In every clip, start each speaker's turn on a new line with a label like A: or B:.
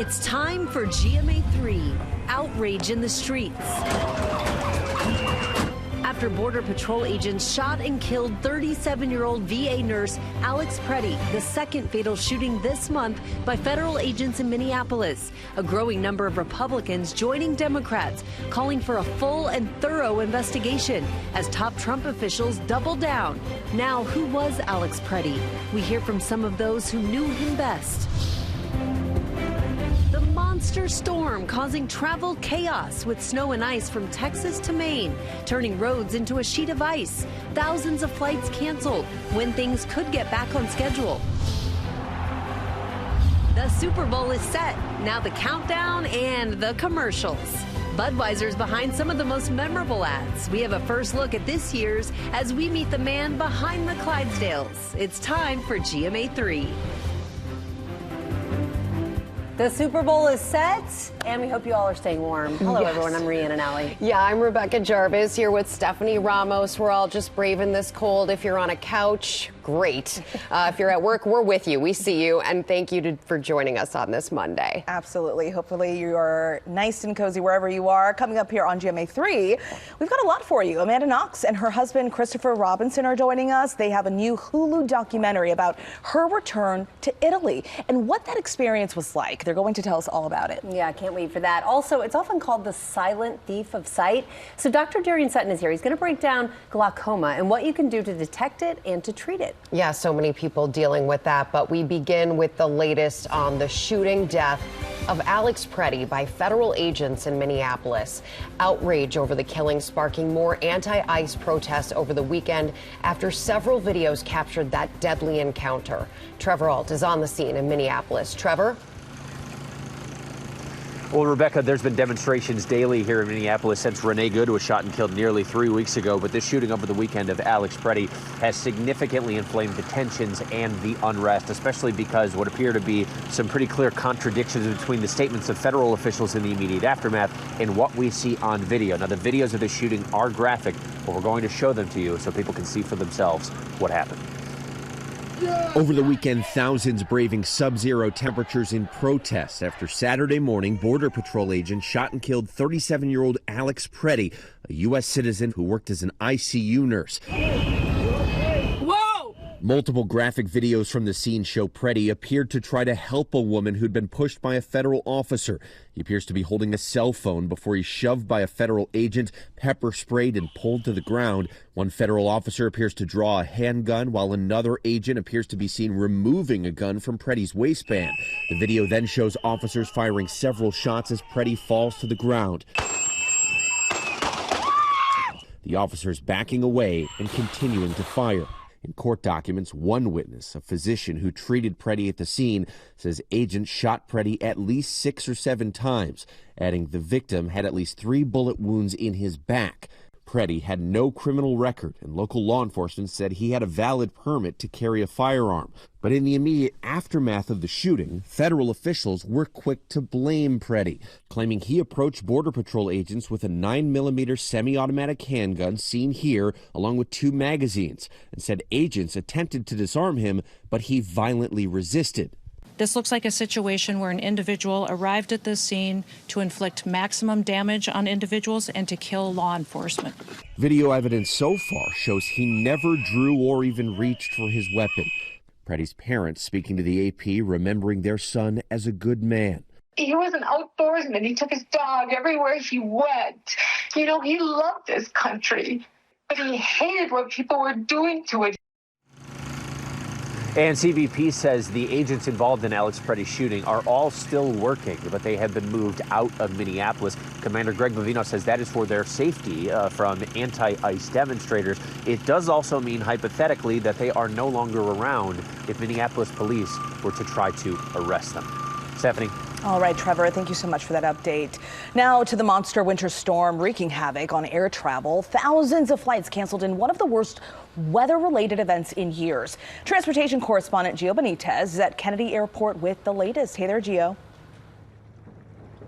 A: It's time for GMA3, outrage in the streets. After Border Patrol agents shot and killed 37-year-old VA nurse Alex Preddy, the second fatal shooting this month by federal agents in Minneapolis. A growing number of Republicans joining Democrats, calling for a full and thorough investigation as top Trump officials double down. Now, who was Alex Preddy? We hear from some of those who knew him best. Monster storm causing travel chaos with snow and ice from Texas to Maine, turning roads into a sheet of ice. Thousands of flights canceled when things could get back on schedule. The Super Bowl is set. Now the countdown and the commercials. Budweiser's behind some of the most memorable ads. We have a first look at this year's as we meet the man behind the Clydesdales. It's time for GMA3.
B: The Super Bowl is set, and we hope you all are staying warm. Hello, everyone. I'm Rhiannon Alley.
C: Yeah, I'm Rebecca Jarvis here with Stephanie Ramos. We're all just braving this cold. If you're on a couch, great. If you're at work, we're with you. We see you, and thank you for joining us on this Monday.
D: Absolutely. Hopefully you are nice and cozy wherever you are. Coming up here on GMA3, we've got a lot for you. Amanda Knox and her husband, Christopher Robinson, are joining us. They have a new Hulu documentary about her return to Italy and what that experience was like. They're going to tell us all about it.
B: Yeah, I can't wait for that. Also, it's often called the silent thief of sight. So Dr. Darian Sutton is here. He's going to break down glaucoma and what you can do to detect it and to treat it.
C: Yeah, so many people dealing with that, but we begin with the latest on the shooting death of Alex Preddy by federal agents in Minneapolis. Outrage over the killing sparking more anti-ICE protests over the weekend after several videos captured that deadly encounter. Trevor Ault is on the scene in Minneapolis. Trevor?
E: Well, Rebecca, there's been demonstrations daily here in Minneapolis since Renee Good was shot and killed nearly 3 weeks ago. But this shooting over the weekend of Alex Preddy has significantly inflamed the tensions and the unrest, especially because what appear to be some pretty clear contradictions between the statements of federal officials in the immediate aftermath and what we see on video. Now, the videos of this shooting are graphic, but we're going to show them to you so people can see for themselves what happened.
F: Over the weekend, thousands braving sub-zero temperatures in protest after Saturday morning, Border Patrol agents shot and killed 37-year-old Alex Preddy, a U.S. citizen who worked as an ICU nurse. Multiple graphic videos from the scene show Preddy appeared to try to help a woman who'd been pushed by a federal officer. He appears to be holding a cell phone before he's shoved by a federal agent, pepper sprayed, and pulled to the ground. One federal officer appears to draw a handgun, while another agent appears to be seen removing a gun from Preddy's waistband. The video then shows officers firing several shots as Preddy falls to the ground. The officers backing away and continuing to fire. In court documents, one witness, a physician who treated Preddy at the scene, says agents shot Preddy at least 6 or 7 times, adding the victim had at least 3 bullet wounds in his back. Preddy had no criminal record, and local law enforcement said he had a valid permit to carry a firearm. But in the immediate aftermath of the shooting, federal officials were quick to blame Preddy, claiming he approached Border Patrol agents with a 9mm semi-automatic handgun seen here, along with 2 magazines, and said agents attempted to disarm him, but he violently resisted.
G: This looks like a situation where an individual arrived at this scene to inflict maximum damage on individuals and to kill law enforcement.
F: Video evidence so far shows he never drew or even reached for his weapon. Preddy's parents speaking to the AP, remembering their son as a good man.
H: He was an outdoorsman. He took his dog everywhere he went. You know, he loved this country, but he hated what people were doing to it.
E: And CBP says the agents involved in Alex Preddy's shooting are all still working, but they have been moved out of Minneapolis. Commander Greg Bovino says that is for their safety from anti-ICE demonstrators. It does also mean, hypothetically, that they are no longer around if Minneapolis police were to try to arrest them. Stephanie.
D: All right, Trevor, thank you so much for that update. Now to the monster winter storm wreaking havoc on air travel. Thousands of flights canceled in one of the worst weather-related events in years. Transportation correspondent Gio Benitez is at Kennedy Airport with the latest. Hey there, Gio.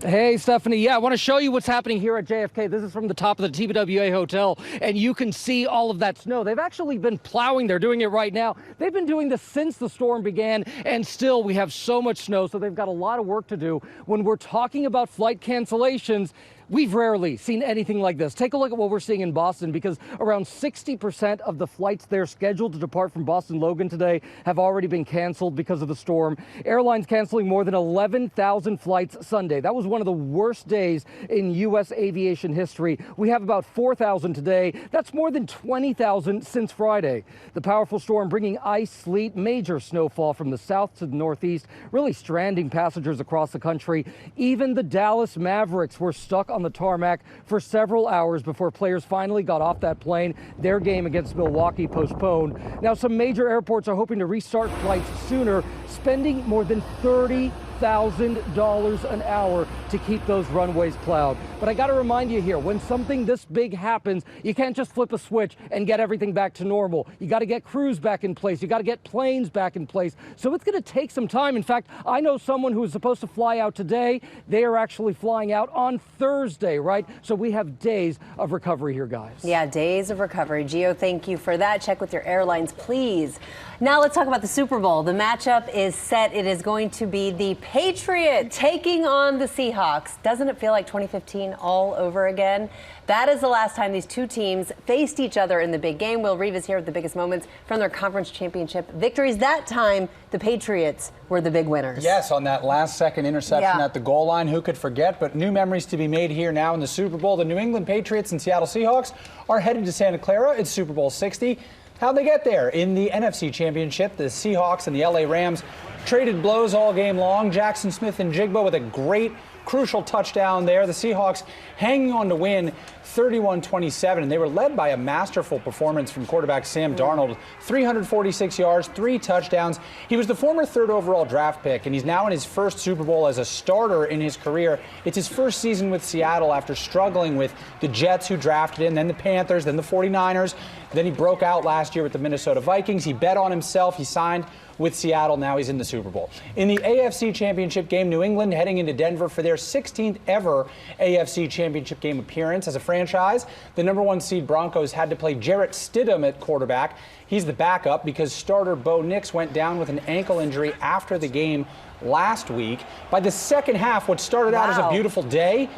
I: Hey, Stephanie. Yeah, I want to show you what's happening here at JFK. This is from the top of the TBWA Hotel, and you can see all of that snow. They've actually been plowing. They're doing it right now. They've been doing this since the storm began, and still we have so much snow, so they've got a lot of work to do. When we're talking about flight cancellations, we've rarely seen anything like this. Take a look at what we're seeing in Boston, because around 60% of the flights they're scheduled to depart from Boston Logan today have already been canceled because of the storm. Airlines canceling more than 11,000 flights Sunday. That was one of the worst days in U.S. aviation history. We have about 4,000 today. That's more than 20,000 since Friday. The powerful storm bringing ice, sleet, major snowfall from the south to the northeast, really stranding passengers across the country. Even the Dallas Mavericks were stuck on the tarmac for several hours before players finally got off that plane. Their game against Milwaukee postponed. Now, some major airports are hoping to restart flights sooner, spending more than $30,000 an hour to keep those runways plowed. But I got to remind you here, when something this big happens, you can't just flip a switch and get everything back to normal. You got to get crews back in place. You got to get planes back in place. So it's going to take some time. In fact, I know someone who is supposed to fly out today. They are actually flying out on Thursday, right? So we have days of recovery here, guys.
B: Yeah, days of recovery. Gio, thank you for that. Check with your airlines, please. Now let's talk about the Super Bowl. The matchup is set. It is going to be the Patriots taking on the Seahawks. Doesn't it feel like 2015 all over again? That is the last time these two teams faced each other in the big game. Will Reeve is here with the biggest moments from their conference championship victories. That time, the Patriots were the big winners.
J: Yes, on that last-second interception at the goal line. Who could forget? But new memories to be made here now in the Super Bowl. The New England Patriots and Seattle Seahawks are headed to Santa Clara. It's Super Bowl 60. How'd they get there? In the NFC Championship, the Seahawks and the LA Rams traded blows all game long. Jackson Smith and Jigba with a great crucial touchdown there. The Seahawks hanging on to win 31-27, and they were led by a masterful performance from quarterback Sam Darnold. 346 yards, 3 touchdowns. He was the former 3rd overall draft pick, and he's now in his first Super Bowl as a starter in his career. It's his first season with Seattle after struggling with the Jets, who drafted him, then the Panthers, then the 49ers. Then he broke out last year with the Minnesota Vikings. He bet on himself. He signed with Seattle. Now he's in the Super Bowl. In the AFC Championship game, New England heading into Denver for their 16th ever AFC Championship game appearance. As a franchise, the #1 seed Broncos had to play Jarrett Stidham at quarterback. He's the backup because starter Bo Nix went down with an ankle injury after the game last week. By the second half, what started out as a beautiful day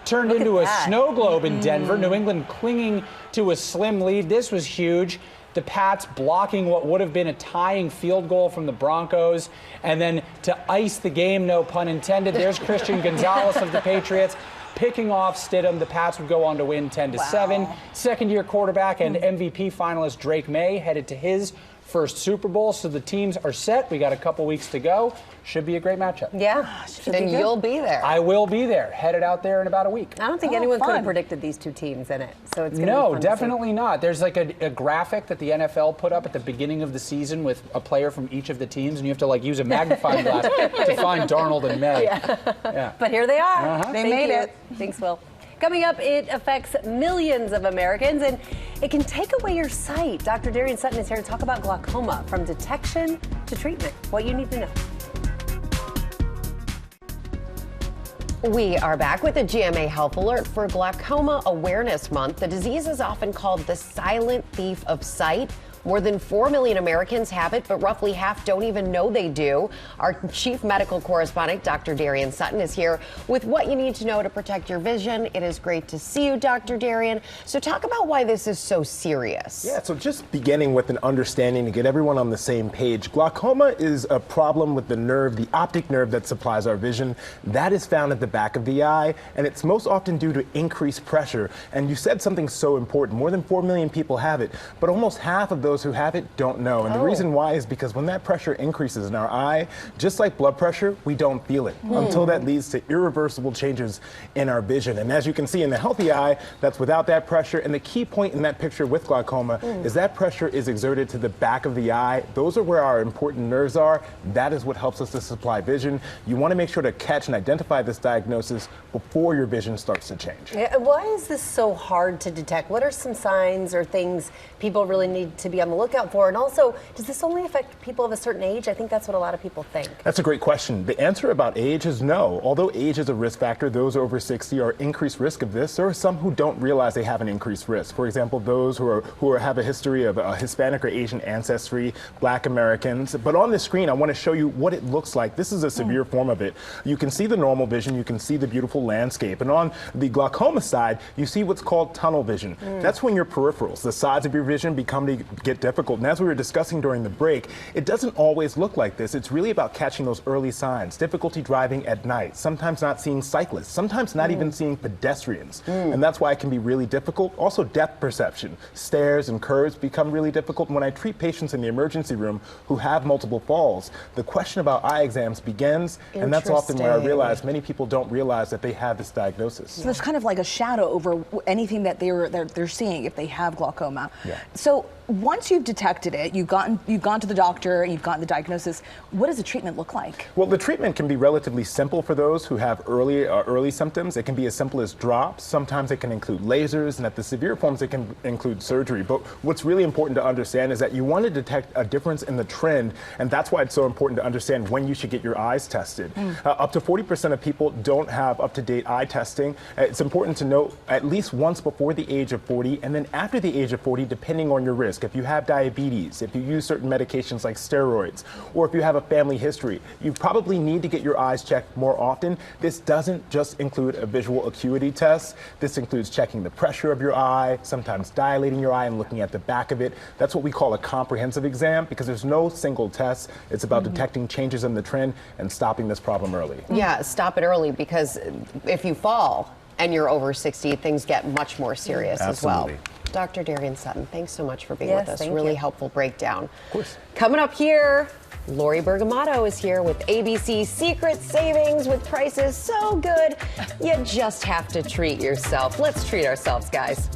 J: turned into a snow globe in Denver. New England clinging to a slim lead. This was huge. The Pats blocking what would have been a tying field goal from the Broncos. And then to ice the game, no pun intended, there's Christian Gonzalez of the Patriots picking off Stidham. The Pats would go on to win 10-7. Second-year quarterback and MVP finalist Drake May headed to his first Super Bowl. So the teams are set. We got a couple weeks to go. Should be a great matchup.
B: Yeah.
C: And you'll be there.
J: I will be there. Headed out there in about a week.
B: I don't think anyone could have predicted these two teams in it. So it's going to be fun.
J: No, definitely not. There's like a graphic that the NFL put up at the beginning of the season with a player from each of the teams, and you have to like use a magnifying glass to find Darnold and May.
B: Yeah. But here they are.
D: They made it.
B: Thanks, Will. Coming up, it affects millions of Americans, and it can take away your sight. Dr. Darian Sutton is here to talk about glaucoma, from detection to treatment. What you need to know.
C: We are back with a GMA Health Alert for Glaucoma Awareness Month. The disease is often called the silent thief of sight. More than 4 million Americans have it, but roughly half don't even know they do. Our chief medical correspondent, Dr. Darian Sutton, is here with what you need to know to protect your vision. It is great to see you, Dr. Darian. So talk about why this is so serious.
K: Yeah, so just beginning with an understanding to get everyone on the same page. Glaucoma is a problem with the nerve, the optic nerve that supplies our vision. That is found at the back of the eye, and it's most often due to increased pressure. And you said something so important. More than 4 million people have it, but almost half of those who have it don't know. And the reason why is because when that pressure increases in our eye, just like blood pressure, we don't feel it until that leads to irreversible changes in our vision. And as you can see in the healthy eye, that's without that pressure. And the key point in that picture with glaucoma is that pressure is exerted to the back of the eye. Those are where our important nerves are. That is what helps us to supply vision. You want to make sure to catch and identify this diagnosis before your vision starts to change.
B: Yeah, why is this so hard to detect? What are some signs or things people really need to be be on the lookout for? And also, does this only affect people of a certain age? I think that's what a lot of people think.
K: That's a great question. The answer about age is no. Although age is a risk factor, those over 60 are increased risk of this. There are some who don't realize they have an increased risk. For example, those who have a history of Hispanic or Asian ancestry, Black Americans. But on the screen, I want to show you what it looks like. This is a severe form of it. You can see the normal vision. You can see the beautiful landscape. And on the glaucoma side, you see what's called tunnel vision. That's when your peripherals, the sides of your vision, get difficult. And as we were discussing during the break, it doesn't always look like this. It's really about catching those early signs. Difficulty driving at night, sometimes not seeing cyclists, sometimes not even seeing pedestrians. And that's why it can be really difficult. Also, depth perception. Stairs and curves become really difficult. When I treat patients in the emergency room who have multiple falls, the question about eye exams begins, and that's often where I realize many people don't realize that they have this diagnosis.
D: So there's kind of like a shadow over anything that they're seeing if they have glaucoma.
K: Yeah.
D: So once you've detected it, you've gone to the doctor, you've gotten the diagnosis, what does the treatment look like?
K: Well, the treatment can be relatively simple for those who have early symptoms. It can be as simple as drops. Sometimes it can include lasers, and at the severe forms, it can include surgery. But what's really important to understand is that you want to detect a difference in the trend, and that's why it's so important to understand when you should get your eyes tested. Up to 40% of people don't have up-to-date eye testing. It's important to note at least once before the age of 40, and then after the age of 40, depending on your risk. If you have diabetes, if you use certain medications like steroids, or if you have a family history, you probably need to get your eyes checked more often. This doesn't just include a visual acuity test. This includes checking the pressure of your eye, sometimes dilating your eye and looking at the back of it. That's what we call a comprehensive exam, because there's no single test. It's about detecting changes in the trend and stopping this problem early.
C: Yeah, stop it early, because if you fall and you're over 60, things get much more serious as well. Dr. Darian Sutton, thanks so much for being with us. Really helpful breakdown. Of course. Coming up here, Lori Bergamotto is here with ABC's Secret Savings with prices so good, you just have to treat yourself. Let's treat ourselves, guys.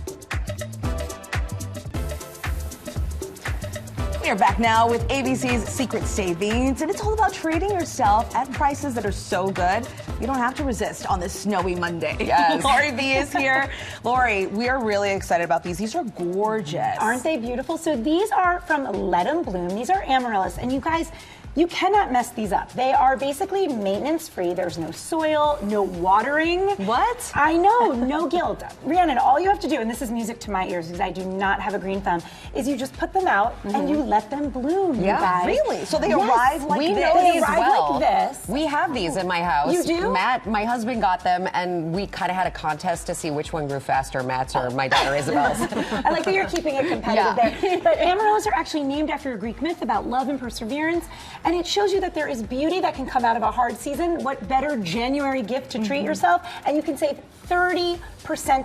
D: We are back now with ABC's Secret Savings, and it's all about treating yourself at prices that are so good you don't have to resist on this snowy Monday.
L: Yes.
D: Lori B is here. Lori, we are really excited about these. These are gorgeous.
L: Aren't they beautiful? So these are from Let 'em Bloom. These are amaryllis, and you guys, you cannot mess these up. They are basically maintenance-free. There's no soil, no watering.
B: What?
L: I know, no guilt. Rhiannon, all you have to do, and this is music to my ears because I do not have a green thumb, is you just put them out and you let them bloom, you guys.
D: Really? So they arrive like
C: we
D: this?
C: know
L: They
C: these
L: arrive
C: well.
L: like this.
C: We have these in my house.
L: You do?
C: Matt, my husband, got them, and we kind of had a contest to see which one grew faster, Matt's or my daughter Isabel's.
L: I like that you're keeping it competitive there. But amaryllis are actually named after a Greek myth about love and perseverance, and it shows you that there is beauty that can come out of a hard season. What better January gift to treat yourself? And you can save 30%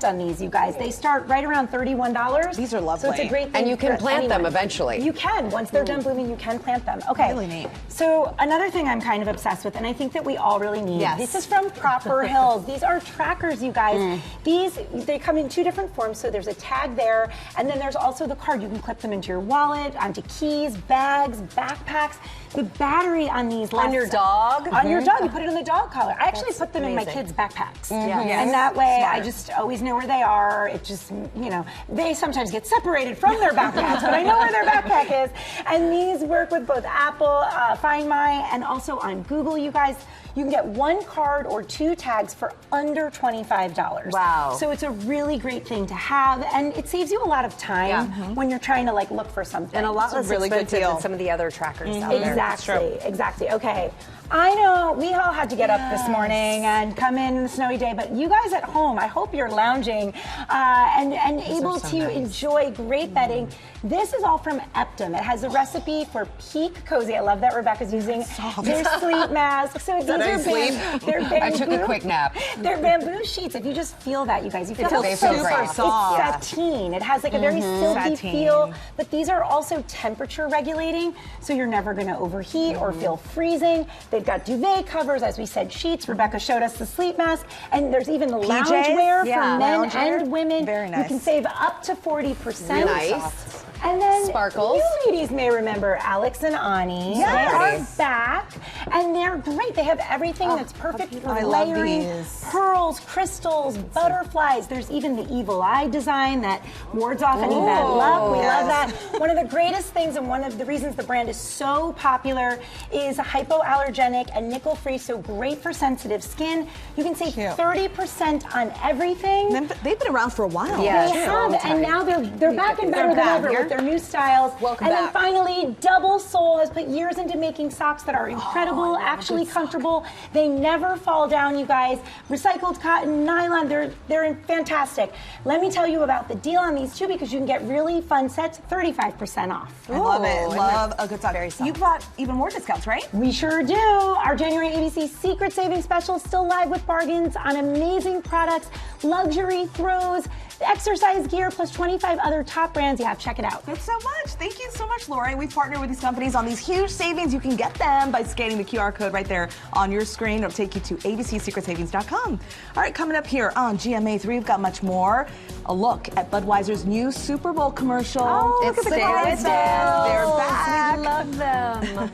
L: on these, you guys. They start right around $31.
D: These are lovely.
L: So it's a great thing.
C: And you can
L: for
C: plant them
L: anyone.
C: eventually.
L: You can. Once they're done blooming, you can plant them. Okay.
D: Really neat.
L: So another thing I'm kind of obsessed with, and I think that we all really need.
B: Yes.
L: This is from Proper Hills. These are trackers, you guys. They come in two different forms. So there's a tag there, and then there's also the card. You can clip them into your wallet, onto keys, bags, backpacks. The battery on these
B: On your dog?
L: On your dog. You put it on the dog collar. I actually put them in my kids' backpacks.
B: Yes.
L: And that way
B: Smart.
L: I just always know where they are. It just, you know, they sometimes get separated from their backpacks, but I know where their backpack is. And these work with both Apple, Find My, and also on Google, you guys. You can get one card or two tags for under $25.
B: Wow.
L: So it's a really great thing to have, and it saves you a lot of time when you're trying to like look for something.
B: And a lot less
D: really good
B: expensive
D: deal.
B: than some of the other trackers out there.
L: Exactly. Okay. I know we all had to get up this morning and come in the snowy day, but you guys at home, I hope you're lounging and able to enjoy great bedding. This is all from Eptom. It has a recipe for peak cozy. I love that Rebecca's using their sleep mask. So these are they're bamboo.
C: I took a quick nap.
L: They're bamboo sheets. If you just feel that, you guys, you feel
C: feels so
L: super
C: great.
L: soft. It's sateen. It has like a very silky feel, but these are also temperature regulating, so you're never going to overheat or feel freezing. They've got duvet covers, as we said, sheets. Rebecca showed us the sleep mask, and there's even the loungewear for men and women.
D: Very nice.
L: You can save up to 40%.
C: Really nice.
L: And then
C: Sparkles.
L: you ladies may remember Alex and Ani.
D: Yes.
L: They are back And they're great. They have everything that's perfect for layering. Pearls, crystals, butterflies. There's even the evil eye design that wards off any bad luck. We love that. One of the greatest things and one of the reasons the brand is so popular is hypoallergenic and nickel-free, so great for sensitive skin. You can save 30% on everything.
D: They've been around for a while.
L: Yeah, they have, and now they're back and better than ever with their new styles.
B: Welcome
L: back. Then finally, Double Sole has put years into making socks that are incredible, actually comfortable. They never fall down, you guys. Recycled cotton, nylon, they're fantastic. Let me tell you about the deal on these too, because you can get really fun sets, 35% off.
D: I love it. Love a good sock. You brought even more discounts, right?
L: We sure do. Our January ABC Secret Savings Special is still live with bargains on amazing products, luxury throws, exercise gear, plus 25 other top brands. Yeah, check it out.
D: Thanks so much. Thank you so much, Lori. We've partnered with these companies on these huge savings. You can get them by scanning the QR code right there on your screen. It'll take you to abcsecretsavings.com. All right, coming up here on GMA3, we've got much more. A look at Budweiser's new Super Bowl commercial.
B: Oh, look at the Clydesdales.
D: They're back.
B: We love them.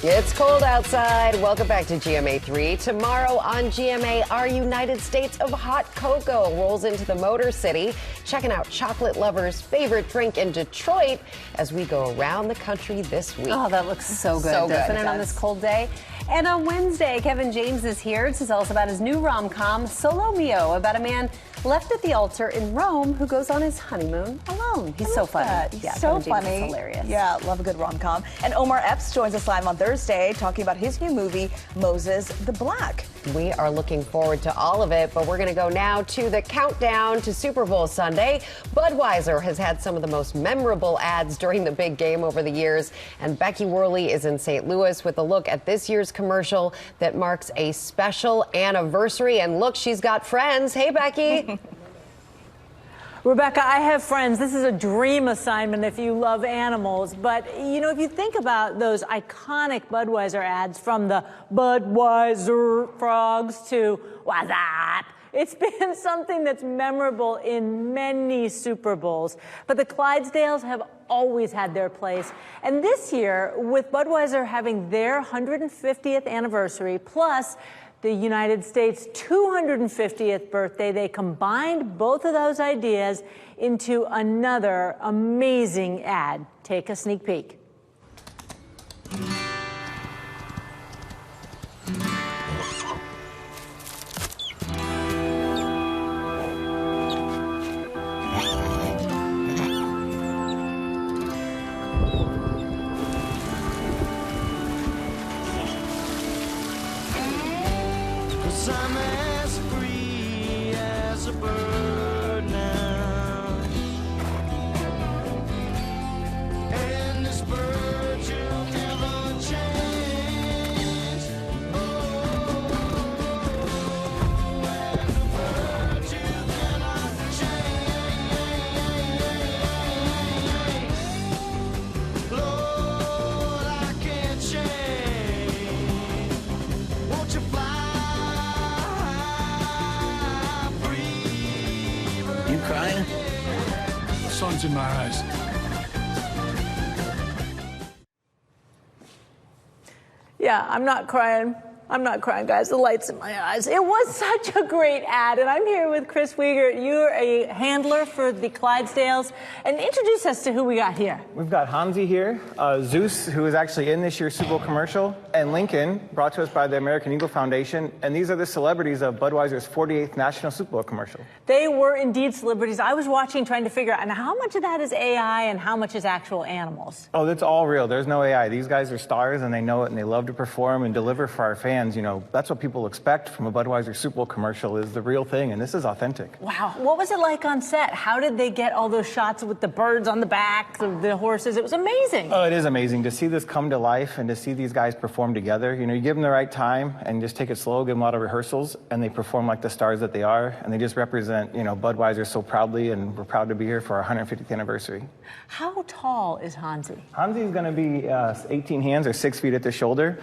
C: It's cold outside. Welcome back to GMA3. Tomorrow on GMA, our United States of Hot Cocoa rolls into the Motor City, checking out chocolate lovers' favorite drink in Detroit as we go around the country this week.
B: Oh, that looks so good, doesn't it, on this cold day? And on Wednesday, Kevin James is here to tell us about his new rom-com, Solo Mio, about a man left at the altar in Rome who goes on his honeymoon alone. He's so funny.
D: Yeah, so funny.
B: Is hilarious.
D: Yeah, love a good rom-com. And Omar Epps joins us live on Thursday talking about his new movie, Moses the Black.
C: We are looking forward to all of it, but we're going to go now to the countdown to Super Bowl Sunday. Budweiser has had some of the most memorable ads during the big game over the years, and Becky Worley is in St. Louis with a look at this year's commercial that marks a special anniversary. And look, she's got friends. Hey, Becky.
M: Rebecca, I have friends. This is a dream assignment if you love animals. But, you know, if you think about those iconic Budweiser ads, from the Budweiser frogs to what's up, it's been something that's memorable in many Super Bowls. But the Clydesdales have always had their place. And this year, with Budweiser having their 150th anniversary, plus the United States' 250th birthday, they combined both of those ideas into another amazing ad. Take a sneak peek.
N: I'm as free as a bird now, and this bird will never change. Oh, and the bird you cannot change. Lord, I can't change. Won't you fly?
O: Crying? The sun's in my eyes.
M: Yeah, I'm not crying. I'm not crying, guys. The light's in my eyes. It was such a great ad. And I'm here with Chris Wiegert. You're a handler for the Clydesdales. And introduce us to who we got here.
P: We've got Hansi here, Zeus, who is actually in this year's Super Bowl commercial, and Lincoln, brought to us by the American Eagle Foundation. And these are the celebrities of Budweiser's 48th National Super Bowl commercial.
M: They were indeed celebrities. I was watching, trying to figure out, and how much of that is AI and how much is actual animals?
P: Oh, that's all real. There's no AI. These guys are stars, and they know it, and they love to perform and deliver for our fans. You know, that's what people expect from a Budweiser Super Bowl commercial, is the real thing, and this is authentic.
M: Wow. What was it like on set? How did they get all those shots with the birds on the back, the horses? It was amazing.
P: Oh, it is amazing to see this come to life and to see these guys perform together. You know, you give them the right time and just take it slow, give them a lot of rehearsals, and they perform like the stars that they are, and they just represent, you know, Budweiser so proudly, and we're proud to be here for our 150th anniversary.
M: How tall is Hansi?
P: Hansi is going to be 18 hands or 6 feet at the shoulder.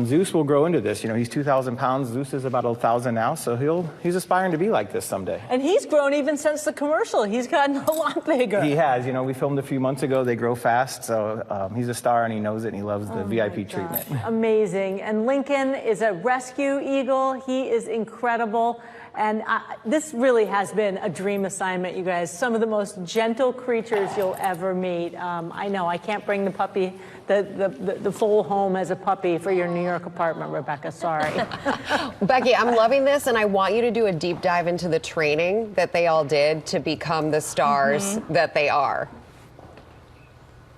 P: Zeus will grow into this. this. You know, he's 2,000 pounds. Zeus is about 1,000 now, so he's aspiring to be like this someday.
M: And he's grown even since the commercial. He's gotten a lot bigger.
P: He has. You know, we filmed a few months ago. They grow fast, so he's a star, and he knows it, and he loves the VIP treatment.
M: Amazing. And Lincoln is a rescue eagle. He is incredible. And this really has been a dream assignment, you guys. Some of the most gentle creatures you'll ever meet. I know I can't bring the puppy, the full home as a puppy for your New York apartment, Rebecca. Sorry.
C: Becky, I'm loving this, and I want you to do a deep dive into the training that they all did to become the stars that they are.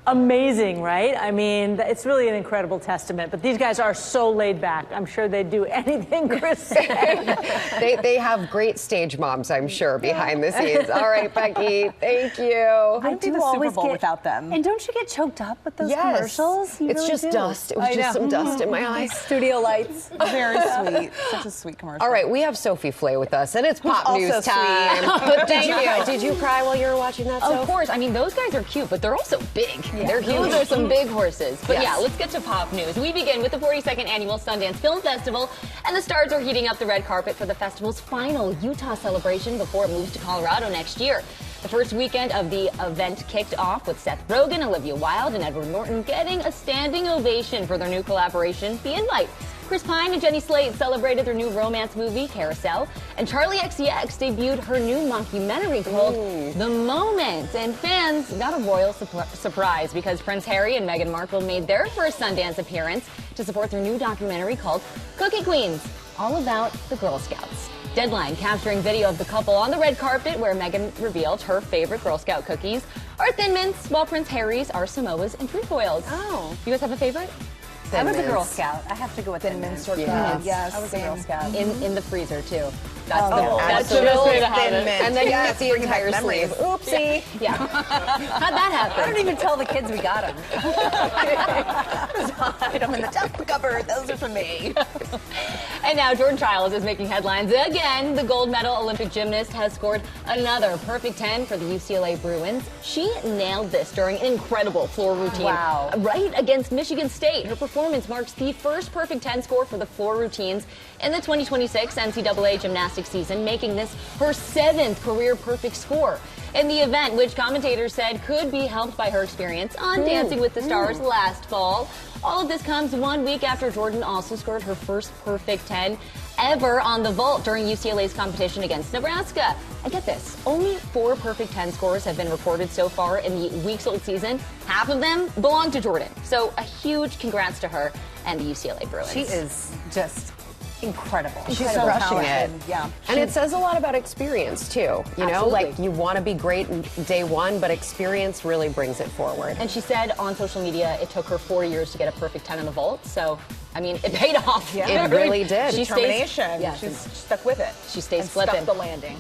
M: Amazing, right? I mean, it's really an incredible testament. But these guys are so laid back. I'm sure they'd do anything Chris said.
C: They have great stage moms, I'm sure, behind the scenes. All right, Becky, thank you.
D: I do the Super Bowl without them.
B: And don't you get choked up with those
C: Yes.
B: commercials? You
C: It's
B: really
C: just
B: do.
C: dust. It was just some dust in my eyes.
B: Studio lights.
D: Very sweet. Such a sweet commercial.
C: All right, we have Sophie Flay with us, and it's pop
D: also
C: news
D: sweet.
C: time.
Q: Thank you.
C: Did you cry while you were watching that?
Q: Of
C: Soph?
Q: course. I mean, those guys are cute, but they're also big.
C: They're huge.
Q: Those are some big horses. But
C: Yes.
Q: yeah, let's get to pop news. We begin with the 42nd annual Sundance Film Festival, and the stars are heating up the red carpet for the festival's final Utah celebration before it moves to Colorado next year. The first weekend of the event kicked off with Seth Rogen, Olivia Wilde, and Edward Norton getting a standing ovation for their new collaboration, The Invite. Chris Pine and Jenny Slate celebrated their new romance movie, Carousel, and Charlie XCX debuted her new mockumentary called The Moment. And fans got a royal surprise because Prince Harry and Meghan Markle made their first Sundance appearance to support their new documentary called Cookie Queens, all about the Girl Scouts. Deadline capturing video of the couple on the red carpet where Meghan revealed her favorite Girl Scout cookies are Thin Mints, while Prince Harry's are Samoas and trefoils.
B: Oh.
Q: You guys have a favorite?
B: I was a Girl Scout. I have to go with Thin Mints.
D: Yes.
B: I was a Girl Scout.
Q: In the freezer, too.
B: That's
Q: That's the best way to have
D: Thin
Q: it.
D: Mint.
C: And then you
D: Yes,
C: get the
D: bringing back
C: entire
D: memories.
C: sleeve. Oopsie.
Q: Yeah. How'd that happen?
B: I don't even tell the kids we got them.
D: Hide them in the top cupboard. Those are for me.
Q: And now Jordan Childs is making headlines again. The gold medal Olympic gymnast has scored another perfect 10 for the UCLA Bruins. She nailed this during an incredible floor routine.
B: Wow.
Q: Right against Michigan State. Her performance marks the first perfect 10 score for the floor routines in the 2026 NCAA gymnastics season, making this her 7th career perfect score. In the event, which commentators said could be helped by her experience on Dancing with the Stars last fall. All of this comes 1 week after Jordan also scored her first perfect 10 ever on the vault during UCLA's competition against Nebraska. And get this, only 4 perfect 10 scores have been recorded so far in the weeks-old season. Half of them belong to Jordan. So a huge congrats to her and the UCLA Bruins.
B: She is just incredible.
C: She's so crushing it.
D: Yeah.
C: And it says a lot about experience, too. You know,
Q: Absolutely.
C: like you want to be great in day one, but experience really brings it forward.
Q: And she said on social media it took her 4 years to get a perfect 10 in the vault. So, I mean, it paid off.
C: Yeah. It really did.
Q: She
D: Determination.
Q: Stays,
D: She's stuck with it.
Q: She stays
D: and
Q: flipping.
D: stuck the landing.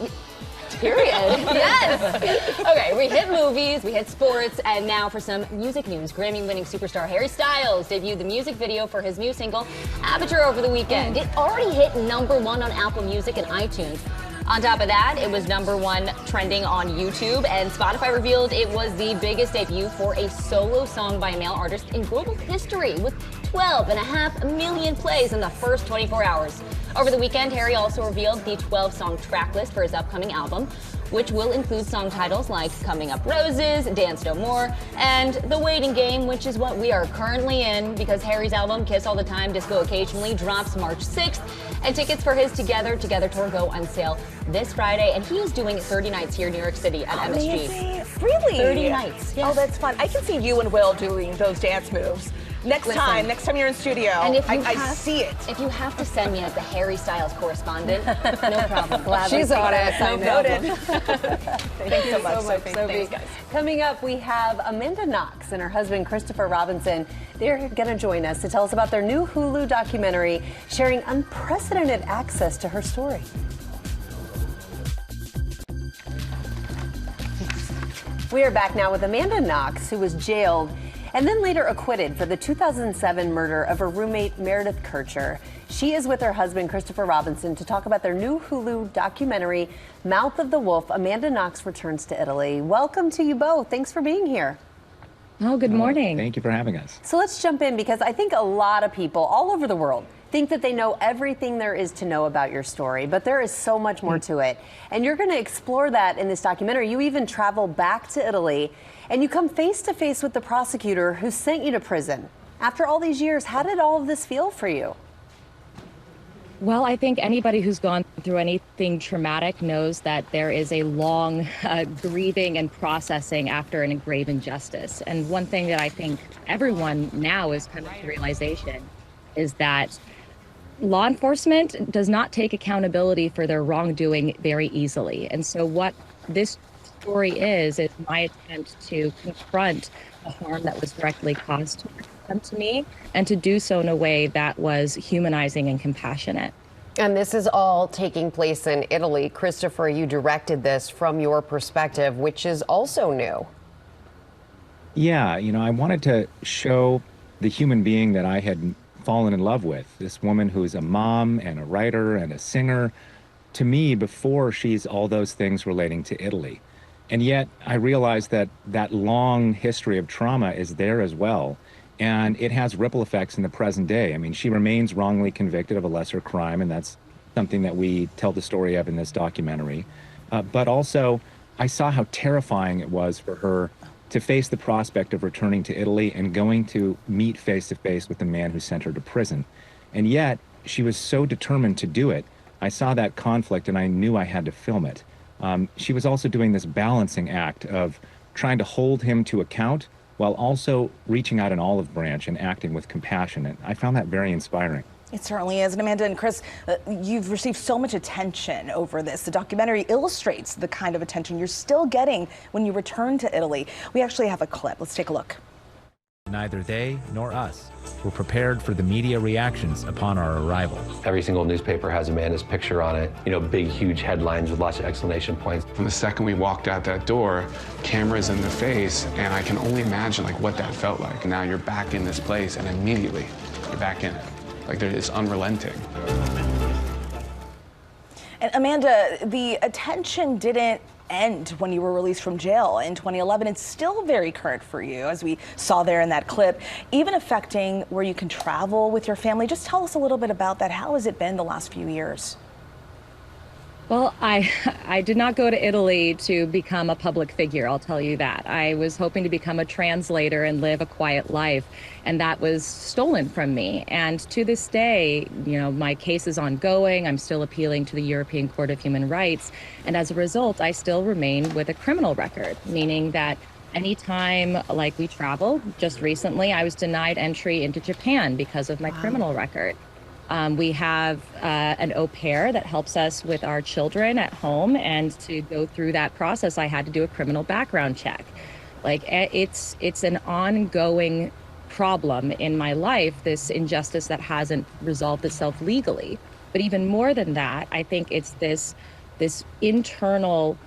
Q: Period. Yes. Okay, we hit movies, we hit sports, and now for some music news. Grammy-winning superstar Harry Styles debuted the music video for his new single, Aperture, over the weekend. It already hit #1 on Apple Music and iTunes. On top of that, it was #1 trending on YouTube, and Spotify revealed it was the biggest debut for a solo song by a male artist in global history, with 12.5 million plays in the first 24 hours. Over the weekend, Harry also revealed the 12-song track list for his upcoming album, which will include song titles like Coming Up Roses, Dance No More, and The Waiting Game, which is what we are currently in because Harry's album, Kiss All the Time, Disco Occasionally, drops March 6th, and tickets for his Together tour go on sale this Friday, and he is doing 30 nights here in New York City at MSG.
D: Really?
Q: 30 nights, yes.
D: Oh, that's fun. I can see you and Will doing those dance moves. Next time you're in studio,
Q: And if you
D: I see it.
Q: If you have to send me as the Harry Styles correspondent, no problem. Gladly.
C: She's on it.
D: Noted.
B: Thanks so much, Sophie.
D: Thanks, guys.
B: Coming up, we have Amanda Knox and her husband, Christopher Robinson. They're going to join us to tell us about their new Hulu documentary, sharing unprecedented access to her story. We are back now with Amanda Knox, who was jailed and then later acquitted for the 2007 murder of her roommate, Meredith Kircher. She is with her husband, Christopher Robinson, to talk about their new Hulu documentary, Mouth of the Wolf. Amanda Knox returns to Italy. Welcome to you both. Thanks for being here.
R: Oh, good morning. Thank you for having us.
B: So let's jump in because I think a lot of people all over the world think that they know everything there is to know about your story, but there is so much more to it. And you're going to explore that in this documentary. You even travel back to Italy, and you come face to face with the prosecutor who sent you to prison. After all these years, how did all of this feel for you?
R: Well, I think anybody who's gone through anything traumatic knows that there is a long grieving and processing after a grave injustice. And one thing that I think everyone now is coming to the realization is that law enforcement does not take accountability for their wrongdoing very easily. And so what this story is my attempt to confront the harm that was directly caused to me, and to do so in a way that was humanizing and compassionate.
C: And this is all taking place in Italy. Christopher, you directed this from your perspective, which is also new.
S: Yeah, I wanted to show the human being that I had fallen in love with, this woman who's a mom and a writer and a singer, to me before she's all those things relating to Italy. And yet I realized that that long history of trauma is there as well. And it has ripple effects in the present day. I mean, she remains wrongly convicted of a lesser crime, and that's something that we tell the story of in this documentary. But also, I saw how terrifying it was for her to face the prospect of returning to Italy and going to meet face-to-face with the man who sent her to prison. And yet, she was so determined to do it. I saw that conflict, and I knew I had to film it. She was also doing this balancing act of trying to hold him to account, while also reaching out an olive branch and acting with compassion. And I found that very inspiring.
D: It certainly is. And Amanda and Chris, you've received so much attention over this. The documentary illustrates the kind of attention you're still getting when you return to Italy. We actually have a clip. Let's take a look.
T: Neither they nor us were prepared for the media reactions upon our arrival.
U: Every single newspaper has Amanda's picture on it, big, huge headlines with lots of exclamation points.
V: From the second we walked out that door, cameras in the face, and I can only imagine what that felt like. Now you're back in this place, and immediately you're back in it. It's unrelenting.
D: And Amanda, the attention didn't end when you were released from jail in 2011. It's still very current for you, as we saw there in that clip, even affecting where you can travel with your family. Just tell us a little bit about that. How has it been the last few years?
R: Well, I did not go to Italy to become a public figure, I'll tell you that. I was hoping to become a translator and live a quiet life, and that was stolen from me. And to this day, my case is ongoing. I'm still appealing to the European Court of Human Rights, and as a result, I still remain with a criminal record, meaning that anytime we travel, just recently, I was denied entry into Japan because of my criminal record. We have an au pair that helps us with our children at home, and to go through that process, I had to do a criminal background check. It's an ongoing problem in my life, this injustice that hasn't resolved itself legally. But even more than that, I think it's this internal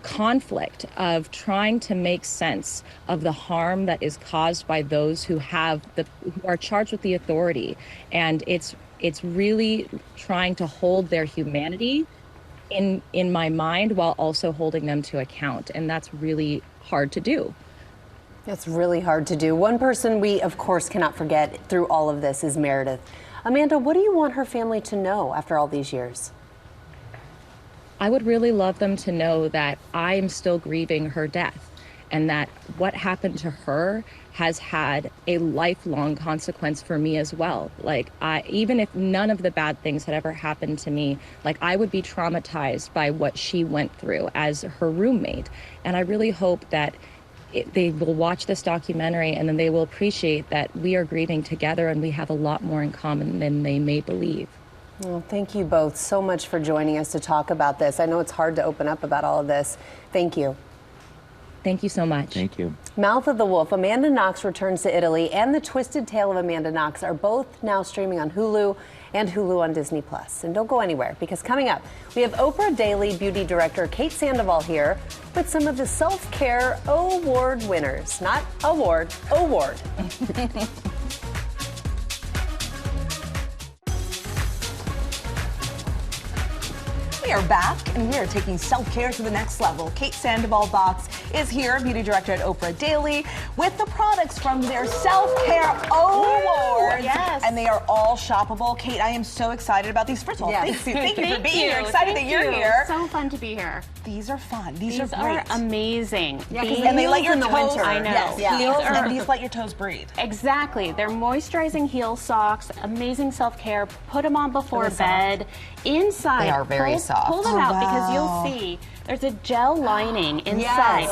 R: conflict of trying to make sense of the harm that is caused by those who are charged with the authority. And it's really trying to hold their humanity in my mind while also holding them to account. And that's really hard to do.
B: It's really hard to do. One person we, of course, cannot forget through all of this is Meredith. Amanda, what do you want her family to know after all these years?
R: I would really love them to know that I am still grieving her death, and that what happened to her has had a lifelong consequence for me as well. Even if none of the bad things had ever happened to me, I would be traumatized by what she went through as her roommate. And I really hope that they will watch this documentary, and then they will appreciate that we are grieving together and we have a lot more in common than they may believe.
B: Well, thank you both so much for joining us to talk about this. I know it's hard to open up about all of this. Thank you.
R: Thank you so much.
S: Thank you.
B: Mouth of the Wolf, Amanda Knox Returns to Italy, and The Twisted Tale of Amanda Knox are both now streaming on Hulu and Hulu on Disney+. And don't go anywhere, because coming up, we have Oprah Daily beauty director Kate Sandoval here with some of the self-care award winners. Not award, award.
D: We are back, and we are taking self-care to the next level. Kate Sandoval Box is here, beauty director at Oprah Daily, with the products from their self-care awards.
A: Yes.
D: And they are all shoppable. Kate, I am so excited about these. First of all, thank you for being here. Excited that you're here.
A: So fun to be here.
D: These are fun. These
A: are
D: great.
A: amazing.
D: Yeah, and they let your toes.
A: I know.
D: Yes, heels, and these let your toes breathe.
A: Exactly. They're moisturizing heel socks, amazing self-care. Put them on before bed. Inside,
C: They are very soft.
A: Pull them out because you'll see there's a gel lining inside.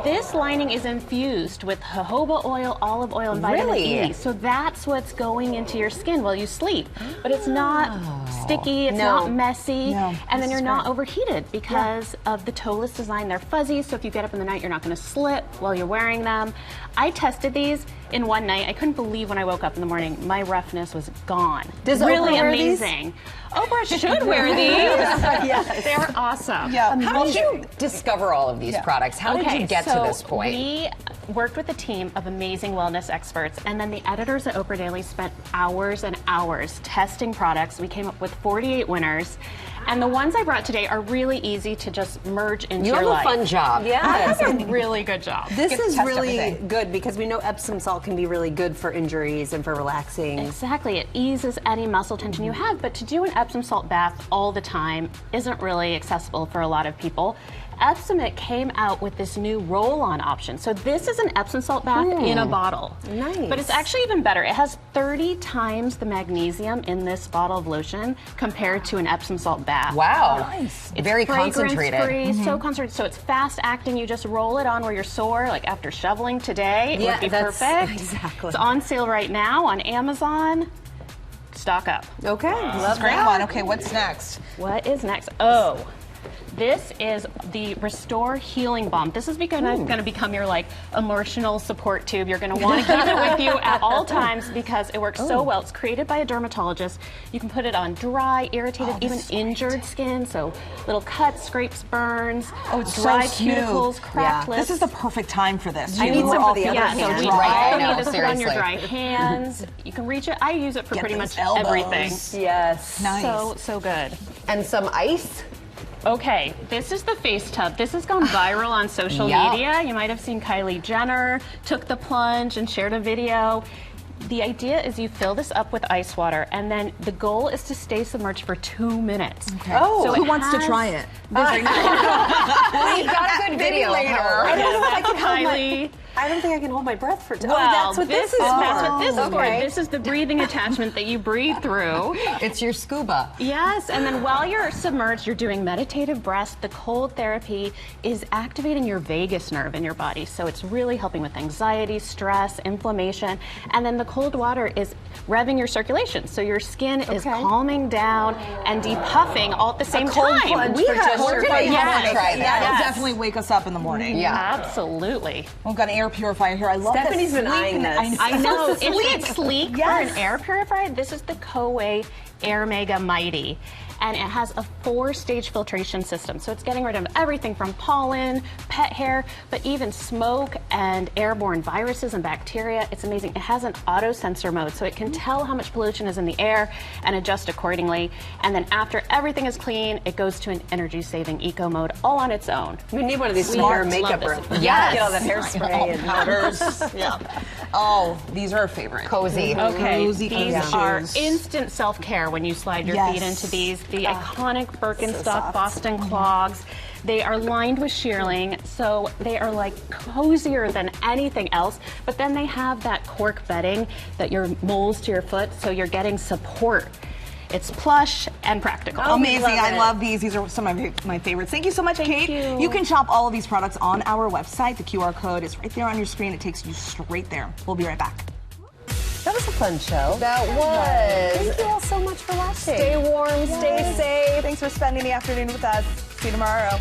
A: This lining is infused with jojoba oil, olive oil, and vitamin E. So that's what's going into your skin while you sleep. But it's not sticky, it's not messy, and then you're not overheated because of the toeless design. They're fuzzy, so if you get up in the night, you're not going to slip while you're wearing them. I tested these in one night. I couldn't believe when I woke up in the morning, my roughness was gone.
B: Does
A: really
B: Oprah wear
A: amazing. Oprah should wear these. They're awesome.
C: How did you discover all of these products? How did you get to this point?
A: We worked with a team of amazing wellness experts, and then the editors at Oprah Daily spent hours and hours testing products. We came up with 48 winners. And the ones I brought today are really easy to just merge into your life.
C: You have a fun job.
A: Yeah, I have a really good job.
B: This is really good because we know Epsom salt can be really good for injuries and for relaxing.
A: Exactly. It eases any muscle tension you have, but to do an Epsom salt bath all the time isn't really accessible for a lot of people. Epsom came out with this new roll-on option. So this is an Epsom salt bath in a bottle.
B: Nice.
A: But it's actually even better. It has 30 times the magnesium in this bottle of lotion compared to an Epsom salt bath.
C: Wow.
D: Nice.
A: It's
C: very concentrated.
A: fragrance-free, so concentrated. So it's fast acting. You just roll it on where you're sore, like after shoveling today. It would be perfect.
B: Exactly.
A: It's on sale right now on Amazon. Stock up.
B: Okay.
D: Love great one. Okay, what's next?
A: What is next? Oh. This is the Restore Healing Balm. This is going to become your emotional support tube. You're going to want to keep it with you at all times because it works so well. It's created by a dermatologist. You can put it on dry, irritated, even injured skin. So little cuts, scrapes, burns.
D: Oh, it's
A: dry
D: so smooth.
A: cuticles, cracked lips.
D: This is the perfect time for this.
B: I need some for the other
A: So
B: hand.
A: you
C: Right,
A: need to put on your
C: seriously.
A: dry hands. You can reach it. I use it for pretty much
D: those elbows.
A: everything.
B: Yes.
D: Nice.
A: So good.
C: And some ice?
A: Okay, this is the face tub. This has gone viral on social media. You might have seen Kylie Jenner took the plunge and shared a video. The idea is you fill this up with ice water, and then the goal is to stay submerged for 2 minutes.
D: Okay. Oh, who wants to try it?
C: Well, you've got a good video of her.
B: I don't know if I can
A: Kylie.
B: I don't think I can hold my breath for.
A: Well,
B: that's what this is for.
A: That's what this is for. This is the breathing attachment that you breathe through.
C: It's your scuba.
A: Yes, and then while you're submerged, you're doing meditative breaths. The cold therapy is activating your vagus nerve in your body, so it's really helping with anxiety, stress, inflammation, and then the cold water is revving your circulation, so your skin is calming down and depuffing all at the same time.
D: We're going to try that. That'll
A: Yes.
D: definitely wake us up in the morning.
C: Yeah.
A: Absolutely.
D: We've got an air purifier here. I love
B: Stephanie's
D: the
B: been eyeing
D: sleekness.
B: this.
A: I know.
D: So
A: Isn't it sleek
D: Yes.
A: for an air purifier? This is the Coway Air Mega Mighty. And it has a 4-stage filtration system. So it's getting rid of everything from pollen, pet hair, but even smoke and airborne viruses and bacteria. It's amazing. It has an auto sensor mode, so it can tell how much pollution is in the air and adjust accordingly. And then after everything is clean, it goes to an energy saving eco mode all on its own.
B: We need one of these hair and makeup rooms.
A: Yes.
B: Get all that hairspray and
D: powders. Oh, these are our favorite.
C: Cozy.
A: Okay,
D: Cozy
A: these are instant self-care when you slide your feet into these. The iconic Birkenstock Boston clogs. They are lined with shearling, so they are like cozier than anything else, but then they have that cork bedding that molds to your foot, so you're getting support. It's plush and practical.
D: Amazing. I love these. These are some of my favorites. Thank you so much, Kate. You can shop all of these products on our website. The QR code is right there on your screen. It takes you straight there. We'll be right back.
B: That was a fun show.
C: That was.
B: Thank you all so much for watching.
D: Stay warm, stay safe. Thanks for spending the afternoon with us. See you tomorrow.